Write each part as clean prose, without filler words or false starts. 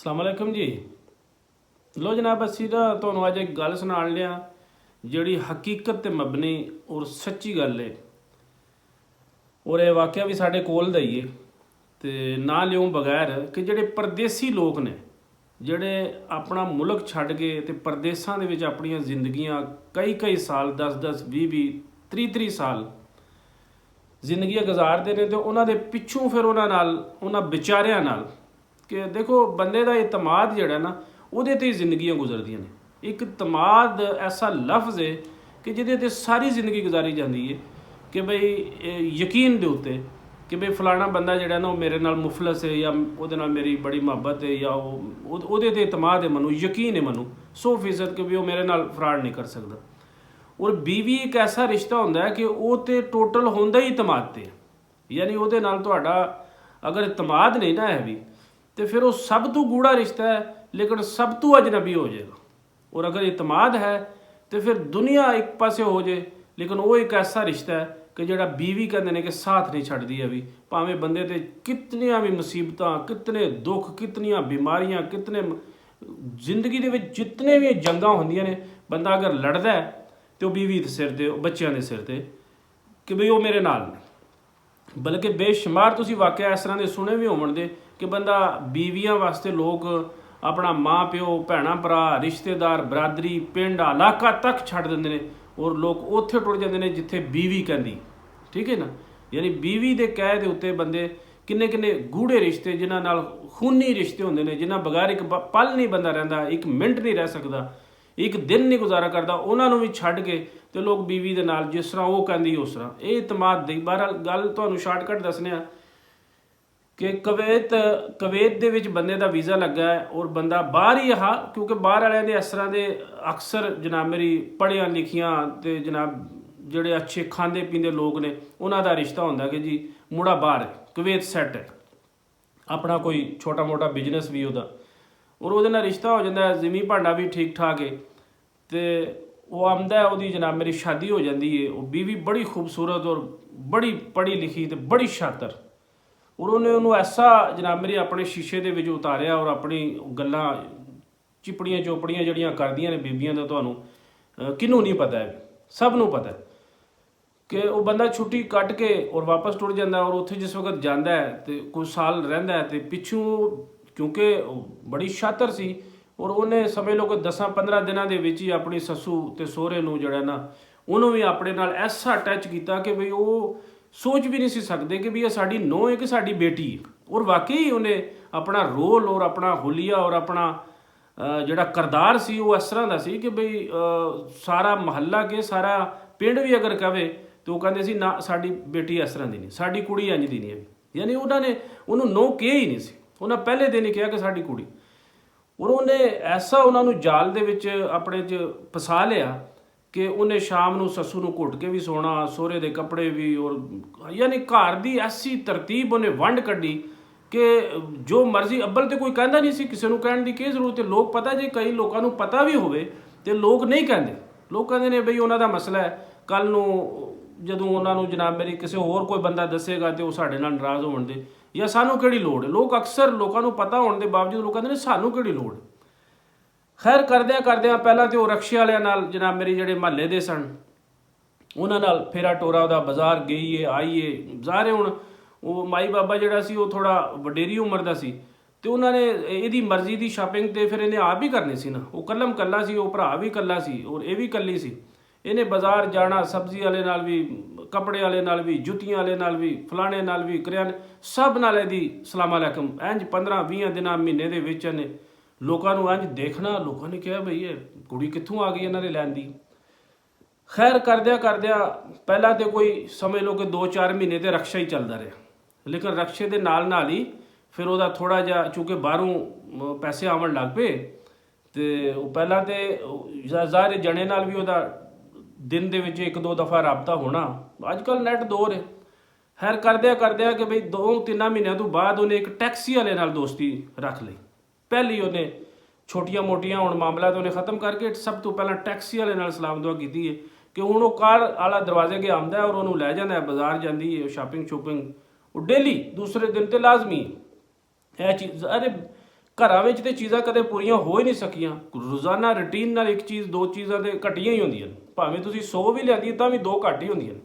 ਸਲਾਮੁਅਲੈਕੁਮ ਜੀ। ਲੋ ਜਨਾਬ, ਅਸੀਂ ਨਾ ਤੁਹਾਨੂੰ ਅੱਜ ਇੱਕ ਗੱਲ ਸੁਣਾਉਣ ਲਿਆ ਜਿਹੜੀ ਹਕੀਕਤ ਤੇ ਮਬਨੀ ਔਰ ਸੱਚੀ ਗੱਲ ਹੈ। ਔਰ ਇਹ ਵਾਕਿਆ ਵੀ ਸਾਡੇ ਕੋਲ ਦਾ ਹੀ ਹੈ ਤੇ ਨਾ ਲਿਓ ਬਗੈਰ ਕਿ ਜਿਹੜੇ ਪਰਦੇਸੀ ਲੋਕ ਨੇ, ਜਿਹੜੇ ਆਪਣਾ ਮੁਲਕ ਛੱਡ ਕੇ ਤੇ ਪਰਦੇਸਾਂ ਦੇ ਵਿੱਚ ਆਪਣੀਆਂ ਜ਼ਿੰਦਗੀਆਂ ਕਈ ਸਾਲ 10 20 30 ਸਾਲ ਜ਼ਿੰਦਗੀਆਂ ਗੁਜ਼ਾਰਦੇ ਨੇ, ਤੇ ਉਹਨਾਂ ਦੇ ਪਿੱਛੋਂ ਫਿਰ ਉਹਨਾਂ ਵਿਚਾਰਿਆਂ ਨਾਲ ਕਿ ਦੇਖੋ ਬੰਦੇ ਦਾ ਇਤਮਾਦ ਜਿਹੜਾ ਨਾ ਉਹਦੇ ਤੇ ਹੀ ਜ਼ਿੰਦਗੀਆਂ ਗੁਜ਼ਰਦੀਆਂ ਨੇ। ਇੱਕ ਇਤਮਾਦ ਐਸਾ ਲਫ਼ਜ਼ ਹੈ ਕਿ ਜਿਹਦੇ ਤੇ ਸਾਰੀ ਜ਼ਿੰਦਗੀ ਗੁਜ਼ਾਰੀ ਜਾਂਦੀ ਹੈ ਕਿ ਬਈ ਯਕੀਨ ਦੇ ਉੱਤੇ ਕਿ ਬਈ ਫਲਾਣਾ ਬੰਦਾ ਜਿਹੜਾ ਨਾ ਉਹ ਮੇਰੇ ਨਾਲ ਮੁਫਲਸ ਹੈ ਜਾਂ ਉਹਦੇ ਨਾਲ ਮੇਰੀ ਬੜੀ ਮੁਹੱਬਤ ਹੈ ਜਾਂ ਉਹਦੇ ਤੇ ਇਤਮਾਦ ਹੈ, ਮੈਨੂੰ ਯਕੀਨ ਹੈ, ਮੈਨੂੰ 100% ਕਿ ਵੀ ਉਹ ਮੇਰੇ ਨਾਲ ਫਰਾਡ ਨਹੀਂ ਕਰ ਸਕਦਾ। ਔਰ ਬੀਵੀ ਇੱਕ ਐਸਾ ਰਿਸ਼ਤਾ ਹੁੰਦਾ ਹੈ ਕਿ ਉਹ ਤੇ ਟੋਟਲ ਹੁੰਦਾ ਹੀ ਇਤਮਾਦ ਤੇ, ਯਾਨੀ ਉਹਦੇ ਨਾਲ ਤੁਹਾਡਾ ਅਗਰ ਇਤਮਾਦ ਨਹੀਂ ਨਾ ਹੈ ਵੀ ਤੇ ਫਿਰ ਉਹ ਸਭ ਤੋਂ ਗੂੜਾ ਰਿਸ਼ਤਾ ਹੈ ਲੇਕਿਨ ਸਭ ਤੋਂ ਅਜਨਬੀ ਹੋ ਜਾਏਗਾ। ਔਰ ਅਗਰ ਇਤਮਾਦ ਹੈ ਤੇ ਫਿਰ ਦੁਨੀਆ ਇੱਕ ਪਾਸੇ ਹੋ ਜਾਏ ਲੇਕਿਨ ਉਹ ਇੱਕ ਐਸਾ ਰਿਸ਼ਤਾ ਹੈ ਕਿ ਜਿਹੜਾ ਬੀਵੀ ਕਹਿੰਦੇ ਨੇ ਕਿ ਸਾਥ ਨਹੀਂ ਛੱਡਦੀ ਹੈ ਵੀ, ਭਾਵੇਂ ਬੰਦੇ ਤੇ ਕਿਤਨੀਆਂ ਵੀ ਮੁਸੀਬਤਾਂ, ਕਿਤਨੇ ਦੁੱਖ, ਕਿਤਨੀਆਂ ਬਿਮਾਰੀਆਂ, ਕਿਤਨੇ ਜ਼ਿੰਦਗੀ ਦੇ ਵਿੱਚ ਜਿਤਨੇ ਵੀ ਜੰਗਾਂ ਹੁੰਦੀਆਂ ਨੇ, ਬੰਦਾ ਅਗਰ ਲੜਦਾ ਹੈ ਤੇ ਉਹ ਬੀਵੀ ਦੇ ਸਿਰ ਤੇ, ਬੱਚਿਆਂ ਦੇ ਸਿਰ ਤੇ ਕਿ ਬਈ ਉਹ ਮੇਰੇ ਨਾਲ ਨੇ। ਬਲਕਿ ਬੇਸ਼ੁਮਾਰ ਤੁਸੀਂ ਵਾਕਿਆ ਇਸ ਤਰ੍ਹਾਂ ਦੇ ਸੁਣੇ ਵੀ ਹੋਣਗੇ ਕਿ ਬੰਦਾ ਬੀਵੀਆਂ ਵਾਸਤੇ ਲੋਕ ਆਪਣਾ ਮਾਂ ਪਿਓ, ਭੈਣਾਂ ਭਰਾ, ਰਿਸ਼ਤੇਦਾਰ, ਬਰਾਦਰੀ, ਪਿੰਡ, ਇਲਾਕਾ ਤੱਕ ਛੱਡ ਦਿੰਦੇ ਨੇ ਔਰ ਲੋਕ ਉੱਥੇ ਟੁਰ ਜਾਂਦੇ ਨੇ ਜਿੱਥੇ ਬੀਵੀ ਕਹਿੰਦੀ। ਠੀਕ ਹੈ ਨਾ, ਯਾਨੀ ਬੀਵੀ ਦੇ ਕਹਿ ਦੇ ਉੱਤੇ ਬੰਦੇ ਕਿੰਨੇ ਗੂੜੇ ਰਿਸ਼ਤੇ, ਜਿਨ੍ਹਾਂ ਨਾਲ ਖੂਨੀ ਰਿਸ਼ਤੇ ਹੁੰਦੇ ਨੇ, ਜਿਨ੍ਹਾਂ ਬਗੈਰ ਇੱਕ ਪਲ ਨਹੀਂ ਬੰਦਾ ਰਹਿੰਦਾ, ਇੱਕ ਮਿੰਟ ਨਹੀਂ ਰਹਿ ਸਕਦਾ, ਇੱਕ ਦਿਨ ਨਹੀਂ ਗੁਜ਼ਾਰਾ ਕਰਦਾ, ਉਹਨਾਂ ਨੂੰ ਵੀ ਛੱਡ ਕੇ ਤੇ ਲੋਕ ਬੀਵੀ ਦੇ ਨਾਲ ਜਿਸ ਤਰ੍ਹਾਂ ਉਹ ਕਹਿੰਦੀ ਉਸ ਤਰ੍ਹਾਂ। ਇਹ ਇਤਮਾਦ ਦੀ ਬਹਰਹਾਲ ਗੱਲ ਤੁਹਾਨੂੰ ਸ਼ਾਰਟਕਟ ਦੱਸਨੇ ਆ ਕਿ ਕੁਵੈਤ ਦੇ ਵਿੱਚ ਬੰਦੇ ਦਾ ਵੀਜ਼ਾ ਲੱਗਾ ਹੈ ਔਰ ਬੰਦਾ ਬਾਹਰ ਹੀ ਆ, ਕਿਉਂਕਿ ਬਾਹਰ ਵਾਲਿਆਂ ਦੇ ਇਸ ਤਰ੍ਹਾਂ ਦੇ ਅਕਸਰ ਜਨਾਬ ਮੇਰੀ ਪੜ੍ਹੀਆਂ ਲਿਖੀਆਂ ਤੇ ਜਨਾਬ ਜਿਹੜੇ ਅੱਛੇ ਖਾਂਦੇ ਪੀਂਦੇ ਲੋਕ ਨੇ ਉਹਨਾਂ ਦਾ ਰਿਸ਼ਤਾ ਹੁੰਦਾ ਕਿ ਜੀ ਮੁੰਡਾ ਬਾਹਰ ਹੈ, ਕੁਵੈਤ ਸੈੱਟ ਹੈ, ਆਪਣਾ ਕੋਈ ਛੋਟਾ ਮੋਟਾ ਬਿਜ਼ਨਸ ਵੀ ਉਹਦਾ, ਔਰ ਉਹਦੇ ਨਾਲ ਰਿਸ਼ਤਾ ਹੋ ਜਾਂਦਾ ਹੈ, ਜ਼ਮੀਨ ਭਾਂਡਾ ਵੀ ਠੀਕ ਠਾਕ ਹੈ ਤੇ ਉਹ ਆਉਂਦਾ, ਉਹਦੀ ਜਨਾਬ ਮੇਰੀ ਸ਼ਾਦੀ ਹੋ ਜਾਂਦੀ ਹੈ। ਉਹ ਬੀਵੀ ਬੜੀ ਖੂਬਸੂਰਤ ਔਰ ਬੜੀ ਪੜ੍ਹੀ ਲਿਖੀ ਤੇ ਬੜੀ ਸ਼ਾਤਰ, ਔਰ ਉਹਨੂੰ ਐਸਾ ਜਨਾਬ ਮੇਰੀ ਆਪਣੇ ਸ਼ੀਸ਼ੇ ਦੇ ਵਿੱਚ ਉਤਾਰਿਆ ਔਰ ਆਪਣੀ ਗੱਲਾਂ ਚਿਪੜੀਆਂ ਚੋਪੜੀਆਂ ਜਿਹੜੀਆਂ ਕਰਦੀਆਂ ਨੇ ਬੀਬੀਆਂ ਦਾ, ਤੁਹਾਨੂੰ ਕਿਹਨੂੰ ਨਹੀਂ ਪਤਾ ਹੈ, ਸਭ ਨੂੰ ਪਤਾ ਕਿ ਉਹ ਬੰਦਾ ਛੁੱਟੀ ਕੱਟ ਕੇ ਔਰ ਵਾਪਸ ਟੁਰ ਜਾਂਦਾ। ਔਰ ਉੱਥੇ ਜਿਸ ਵਕਤ ਜਾਂਦਾ ਹੈ ਤੇ ਕੁਝ ਸਾਲ ਰਹਿੰਦਾ ਹੈ ਤੇ ਪਿੱਛੋਂ ਕਿਉਂਕਿ ਬੜੀ ਸ਼ਾਤਰ ਸੀ ਔਰ ਉਹਨੇ ਸਮਝ ਲਓ ਕਿ 10-15 ਦਿਨਾਂ ਦੇ ਵਿੱਚ ਹੀ ਆਪਣੀ ਸੱਸੂ ਤੇ ਸਹੁਰੇ ਨੂੰ ਜਿਹੜਾ ਨਾ ਉਹਨੂੰ ਵੀ ਆਪਣੇ ਨਾਲ ਐਸਾ ਟੱਚ ਕੀਤਾ ਕਿ ਬਈ ਉਹ ਸੋਚ ਵੀ ਨਹੀਂ ਸੀ ਸਕਦੇ ਕਿ ਵੀ ਇਹ ਸਾਡੀ ਨੂੰਹ ਹੈ ਕਿ ਸਾਡੀ ਬੇਟੀ ਹੈ। ਔਰ ਵਾਕਈ ਉਹਨੇ ਆਪਣਾ ਰੋਲ ਔਰ ਆਪਣਾ ਹੁਲੀਆ ਔਰ ਆਪਣਾ ਜਿਹੜਾ ਕਿਰਦਾਰ ਸੀ ਉਹ ਇਸ ਤਰ੍ਹਾਂ ਦਾ ਸੀ ਕਿ ਬਈ ਸਾਰਾ ਮਹੱਲਾ ਕੇ ਸਾਰਾ ਪਿੰਡ ਵੀ ਅਗਰ ਕਵੇ ਤਾਂ ਉਹ ਕਹਿੰਦੇ ਸੀ ਨਾ ਸਾਡੀ ਬੇਟੀ ਇਸ ਤਰ੍ਹਾਂ ਦੀ ਨਹੀਂ, ਸਾਡੀ ਕੁੜੀ ਇੰਝ ਦੀ ਨਹੀਂ ਹੈ। ਯਾਨੀ ਉਹਨਾਂ ਨੇ ਉਹਨੂੰ ਨੂੰਹ ਕਿਹਾ ਹੀ ਨਹੀਂ ਸੀ, ਉਹਨਾਂ ਪਹਿਲੇ ਦਿਨ ਹੀ ਕਿਹਾ ਕਿ ਸਾਡੀ ਕੁੜੀ। ਔਰ ਉਹਨੇ ਐਸਾ ਉਹਨਾਂ ਨੂੰ ਜਾਲ ਦੇ ਵਿੱਚ ਆਪਣੇ 'ਚ ਫਸਾ ਲਿਆ ਕਿ ਉਹਨੇ ਸ਼ਾਮ ਨੂੰ ਸੱਸੂ ਨੂੰ ਘੁੱਟ ਕੇ ਵੀ ਸੋਣਾ, ਸਹੁਰੇ ਦੇ ਕੱਪੜੇ ਵੀ, ਔਰ ਯਾਨੀ ਘਰ ਦੀ ਐਸੀ ਤਰਤੀਬ ਉਹਨੇ ਵੰਡ ਕੱਢੀ ਕਿ ਜੋ ਮਰਜ਼ੀ, ਅੱਬਲ ਤੇ ਕੋਈ ਕਹਿੰਦਾ ਨਹੀਂ ਸੀ, ਕਿਸੇ ਨੂੰ ਕਹਿਣ ਦੀ ਕੀ ਜ਼ਰੂਰਤ ਹੈ। ਲੋਕ ਪਤਾ ਜੇ ਕਈ ਲੋਕਾਂ ਨੂੰ ਪਤਾ ਵੀ ਹੋਵੇ ਤੇ ਲੋਕ ਨਹੀਂ ਕਹਿੰਦੇ, ਲੋਕ ਕਹਿੰਦੇ ਨੇ ਬਈ ਉਹਨਾਂ ਦਾ ਮਸਲਾ ਹੈ, ਕੱਲ ਨੂੰ ਜਦੋਂ ਉਹਨਾਂ ਨੂੰ ਜਨਾਬ ਮੇਰੀ ਕਿਸੇ ਹੋਰ ਕੋਈ ਬੰਦਾ ਦੱਸੇਗਾ ਤੇ ਉਹ ਸਾਡੇ ਨਾਲ ਨਾਰਾਜ਼ ਹੋਣ ਦੇ, ਜਾਂ ਸਾਨੂੰ ਕਿਹੜੀ ਲੋੜ ਹੈ। ਲੋਕ ਅਕਸਰ ਲੋਕਾਂ ਨੂੰ ਪਤਾ ਹੋਣ ਦੇ ਬਾਵਜੂਦ ਲੋਕ ਕਹਿੰਦੇ ਨੇ ਸਾਨੂੰ ਕਿਹੜੀ ਲੋੜ ਹੈ। ਖੈਰ ਕਰਦਿਆਂ ਪਹਿਲਾਂ ਤੇ ਉਹ ਰਕਸ਼ੇ ਵਾਲਿਆਂ ਨਾਲ ਜਨਾਬ ਮੇਰੀ ਜਿਹੜੇ ਮਹੱਲੇ ਦੇ ਸਨ ਉਹਨਾਂ ਨਾਲ ਫੇਰਾ ਟੋਰਾ, ਉਹਦਾ ਬਾਜ਼ਾਰ ਗਈ ਹੈ ਆਈ ਹੈ। ਜ਼ਾਹਰ ਹੁਣ ਉਹ ਮਾਈ ਬਾਬਾ ਜਿਹੜਾ ਸੀ ਉਹ ਥੋੜਾ ਵਡੇਰੀ ਉਮਰ ਦਾ ਸੀ ਤੇ ਉਹਨਾਂ ਨੇ ਇਹਦੀ ਮਰਜ਼ੀ ਦੀ ਸ਼ਾਪਿੰਗ ਤੇ ਫਿਰ ਇਹਨੇ ਆਪ ਹੀ ਕਰਨੀ ਸੀ ਨਾ। ਉਹ ਕੱਲਮ ਕੱਲਾ ਸੀ, ਉਹ ਭਰਾ ਵੀ ਕੱਲਾ ਸੀ ਔਰ ਇਹ ਵੀ ਕੱਲੀ ਸੀ। ਇਹਨੇ ਬਾਜ਼ਾਰ ਜਾਣਾ, ਸਬਜ਼ੀ ਵਾਲੇ ਨਾਲ ਵੀ, ਕੱਪੜੇ ਵਾਲੇ ਨਾਲ ਵੀ, ਜੁੱਤੀਆਂ ਵਾਲੇ ਨਾਲ ਵੀ, ਫਲਾਣੇ ਨਾਲ ਵੀ, ਕਰਿਆਨੇ ਸਭ ਨਾਲ ਇਹਦੀ ਸਲਾਮ ਅਲੈਕਮ। ਇੰਝ 15-20 ਦਿਨਾਂ ਮਹੀਨੇ ਦੇ ਵਿੱਚ ਇਹਨੇ ਲੋਕਾਂ ਨੂੰ ਇੰਝ ਦੇਖਣਾ। ਲੋਕਾਂ ਨੇ ਕਿਹਾ ਬਈ ਇਹ ਕੁੜੀ ਕਿੱਥੋਂ ਆ ਗਈ ਇਹਨਾਂ ਦੇ ਲੈਣ ਦੀ। ਖੈਰ ਕਰਦਿਆਂ ਪਹਿਲਾਂ ਤੇ ਕੋਈ ਸਮਝ ਲਓ ਕਿ 2-4 ਮਹੀਨੇ ਤੇ ਰਕਸ਼ਾ ਹੀ ਚੱਲਦਾ ਰਿਹਾ, ਲੇਕਿਨ ਰਕਸ਼ੇ ਦੇ ਨਾਲ ਹੀ ਫਿਰ ਉਹਦਾ ਥੋੜਾ ਜਿਹਾ ਚੂੰਕਿ ਬਾਹਰੋਂ ਪੈਸੇ ਆਉਣ ਲੱਗ ਪਏ ਤੇ ਉਹ ਪਹਿਲਾਂ ਤੇ ਜ਼ਾਹਰ ਜਣੇ ਨਾਲ ਵੀ ਉਹਦਾ ਦਿਨ ਦੇ ਵਿੱਚ 1-2 ਦਫਾ ਰਾਬਤਾ ਹੋਣਾ। ਅੱਜ ਕੱਲ੍ਹ ਨੈਟ ਦੌਰ ਹੈ। ਖੈਰ ਕਰਦਿਆਂ ਕਿ ਬਈ 2-3 ਮਹੀਨਿਆਂ ਤੋਂ ਬਾਅਦ ਉਹਨੇ ਇੱਕ ਟੈਕਸੀ ਵਾਲੇ ਨਾਲ ਦੋਸਤੀ ਰੱਖ ਲਈ। ਪਹਿਲੀ ਉਹਨੇ ਛੋਟੀਆਂ ਮੋਟੀਆਂ ਹੁਣ ਮਾਮਲਾ ਤਾਂ ਉਹਨੇ ਖ਼ਤਮ ਕਰਕੇ ਸਭ ਤੋਂ ਪਹਿਲਾਂ ਟੈਕਸੀ ਵਾਲੇ ਨਾਲ ਸਲਾਮ ਦੁਆ ਕੀਤੀ ਹੈ ਕਿ ਹੁਣ ਉਹ ਕਾਰ ਵਾਲਾ ਦਰਵਾਜ਼ੇ ਅੱਗੇ ਆਉਂਦਾ ਔਰ ਉਹਨੂੰ ਲੈ ਜਾਂਦਾ, ਬਾਜ਼ਾਰ ਜਾਂਦੀ ਹੈ, ਸ਼ਾਪਿੰਗ ਉਹ ਡੇਲੀ ਦੂਸਰੇ ਦਿਨ ਤੇ ਲਾਜ਼ਮੀ ਇਹ ਚੀਜ਼। ਅਰੇ ਘਰਾਂ ਵਿੱਚ ਤੇ ਚੀਜ਼ਾਂ ਕਦੇ ਪੂਰੀਆਂ ਹੋ ਹੀ ਨਹੀਂ ਸਕੀਆਂ। ਰੋਜ਼ਾਨਾ ਰੂਟੀਨ ਨਾਲ ਇੱਕ ਚੀਜ਼ ਦੋ ਚੀਜ਼ਾਂ ਤੇ ਘਟੀਆਂ ਹੀ ਹੁੰਦੀਆਂ ਨੇ, ਭਾਵੇਂ ਤੁਸੀਂ 100 ਵੀ ਲਿਆਂਦੀ ਤਾਂ ਵੀ 2 ਘੱਟ ਹੀ ਹੁੰਦੀਆਂ ਨੇ।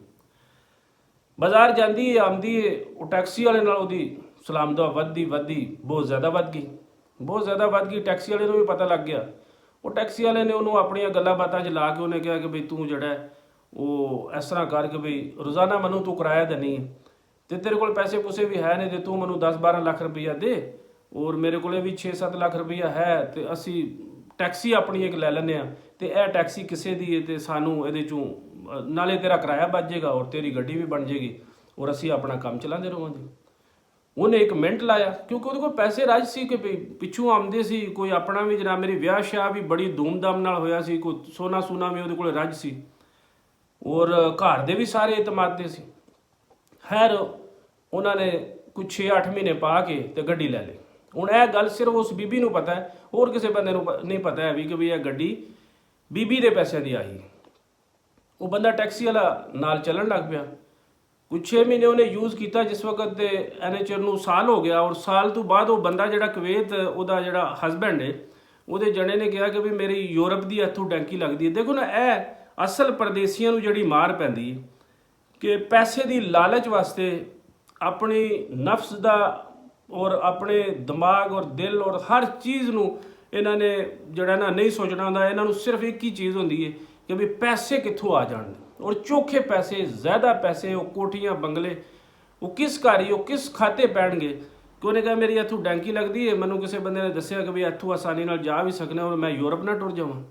ਬਾਜ਼ਾਰ ਜਾਂਦੀ ਹੈ ਆਉਂਦੀ ਹੈ, ਉਹ ਟੈਕਸੀ ਵਾਲੇ ਨਾਲ ਉਹਦੀ ਸਲਾਮਦੁਆ ਵੱਧਦੀ ਬਹੁਤ ਜ਼ਿਆਦਾ ਵੱਧ ਗਈ, ਬਹੁਤ ਜ਼ਿਆਦਾ ਵੱਧ ਗਈ। ਟੈਕਸੀ ਵਾਲੇ ਨੂੰ ਵੀ ਪਤਾ ਲੱਗ ਗਿਆ। ਉਹ ਟੈਕਸੀ ਵਾਲੇ ਨੇ ਉਹਨੂੰ ਆਪਣੀਆਂ ਗੱਲਾਂ ਬਾਤਾਂ 'ਚ ਲਾ ਕੇ ਉਹਨੇ ਕਿਹਾ ਕਿ ਬਈ ਤੂੰ ਜਿਹੜਾ ਉਹ ਇਸ ਤਰ੍ਹਾਂ ਕਰ ਕੇ ਬਈ ਰੋਜ਼ਾਨਾ ਮੈਨੂੰ ਤੂੰ ਕਿਰਾਇਆ ਦੇਣੀ ਹੈ ਤੇ ਤੇਰੇ ਕੋਲ ਪੈਸੇ ਪੂਸੇ ਵੀ ਹੈ ਨੇ ਤੇ ਤੂੰ ਮੈਨੂੰ 10-12 ਲੱਖ ਰੁਪਈਆ ਦੇ, ਔਰ ਮੇਰੇ ਕੋਲੇ ਵੀ 6-7 ਲੱਖ ਰੁਪਈਆ ਹੈ ਤੇ ਅਸੀਂ ਟੈਕਸੀ ਆਪਣੀ ਇੱਕ ਲੈ ਲੈਂਦੇ ਹਾਂ ਤੇ ਇਹ ਟੈਕਸੀ ਕਿਸੇ ਦੀ ਹੈ ਤੇ ਸਾਨੂੰ ਇਹਦੇ 'ਚੋਂ ਨਾਲੇ ਤੇਰਾ ਕਿਰਾਇਆ ਬਚ ਜਾਏਗਾ ਔਰ ਤੇਰੀ ਗੱਡੀ ਵੀ ਬਣ ਜਾਏਗੀ ਔਰ ਅਸੀਂ ਆਪਣਾ ਕੰਮ ਚਲਾਉਂਦੇ ਰਹਾਂਗੇ। ਉਹਨੇ 1 ਮਿੰਟ ਲਾਇਆ ਕਿਉਂਕਿ ਉਹਦੇ ਕੋਲ ਪੈਸੇ ਰਾਜ ਸੀ ਕਿ ਪਿੱਛੋਂ ਆਉਂਦੇ ਸੀ, ਕੋਈ ਆਪਣਾ ਵੀ ਜਨਾਬ ਮੇਰੀ ਵਿਆਹ ਸ਼ਾਹ ਵੀ ਬੜੀ ਧੂਮਧਾਮ ਨਾਲ ਹੋਇਆ ਸੀ, ਕੋਈ ਸੋਨਾ ਸੂਨਾ ਵੀ ਉਹਦੇ ਕੋਲ ਰੱਜ ਸੀ ਔਰ ਘਰ ਦੇ ਵੀ ਸਾਰੇ ਇਤਮਾਦ ਦੇ ਸੀ। ਖੈਰ ਉਹਨਾਂ ਨੇ ਕੁਝ 6-8 ਮਹੀਨੇ ਪਾ ਕੇ ਤੇ ਗੱਡੀ ਲੈ ਲਈ। ਹੁਣ ਇਹ ਗੱਲ ਸਿਰਫ ਉਸ ਬੀਬੀ ਨੂੰ ਪਤਾ ਹੈ, ਹੋਰ ਕਿਸੇ ਬੰਦੇ ਨੂੰ ਨਹੀਂ ਪਤਾ ਹੈ ਵੀ ਕਿ ਵੀ ਇਹ ਗੱਡੀ ਬੀਬੀ ਦੇ ਪੈਸਿਆਂ ਦੀ ਆਈ। ਉਹ ਬੰਦਾ ਟੈਕਸੀ ਵਾਲਾ ਨਾਲ ਚੱਲਣ ਲੱਗ ਪਿਆ। ਕੁਝ 6 ਮਹੀਨੇ ਉਹਨੇ ਯੂਜ਼ ਕੀਤਾ, ਜਿਸ ਵਕਤ ਦੇ NHR ਨੂੰ ਸਾਲ ਹੋ ਗਿਆ ਔਰ ਸਾਲ ਤੋਂ ਬਾਅਦ ਉਹ ਬੰਦਾ ਜਿਹੜਾ ਕੁਵੈਤ ਉਹਦਾ ਜਿਹੜਾ ਹਸਬੈਂਡ ਹੈ ਉਹਦੇ ਜਣੇ ਨੇ ਕਿਹਾ ਕਿ ਵੀ ਮੇਰੀ ਯੂਰਪ ਦੀ ਇੱਥੋਂ ਟੈਂਕੀ ਲੱਗਦੀ ਹੈ। ਦੇਖੋ ਨਾ ਇਹ ਅਸਲ ਪਰਦੇਸੀਆਂ ਨੂੰ ਜਿਹੜੀ ਮਾਰ ਪੈਂਦੀ ਹੈ ਕਿ ਪੈਸੇ ਦੀ ਲਾਲਚ ਵਾਸਤੇ ਆਪਣੀ ਨਫਸ ਦਾ ਔਰ ਆਪਣੇ ਦਿਮਾਗ ਔਰ ਦਿਲ ਔਰ ਹਰ ਚੀਜ਼ ਨੂੰ ਇਹਨਾਂ ਨੇ ਜਿਹੜਾ ਨਾ ਨਹੀਂ ਸੋਚਣਾ ਹੁੰਦਾ। ਇਹਨਾਂ ਨੂੰ ਸਿਰਫ ਇੱਕ ਹੀ ਚੀਜ਼ ਹੁੰਦੀ ਹੈ ਕਿ ਵੀ ਪੈਸੇ ਕਿੱਥੋਂ ਆ ਜਾਣ ਔਰ ਚੋਖੇ ਪੈਸੇ, ਜ਼ਿਆਦਾ ਪੈਸੇ, ਉਹ ਕੋਠੀਆਂ ਬੰਗਲੇ, ਉਹ ਕਿਸ ਘਰ ਉਹ ਕਿਸ ਖਾਤੇ ਪੈਣਗੇ। ਕਿ ਉਹਨੇ ਕਿਹਾ ਮੇਰੀ ਇੱਥੋਂ ਟੈਂਕੀ ਲੱਗਦੀ ਹੈ, ਮੈਨੂੰ ਕਿਸੇ ਬੰਦੇ ਨੇ ਦੱਸਿਆ ਕਿ ਵੀ ਇੱਥੋਂ ਆਸਾਨੀ ਨਾਲ ਜਾ ਵੀ ਸਕਣਾ ਔਰ ਮੈਂ ਯੂਰਪ ਨਾ ਟੁਰ ਜਾਵਾਂ।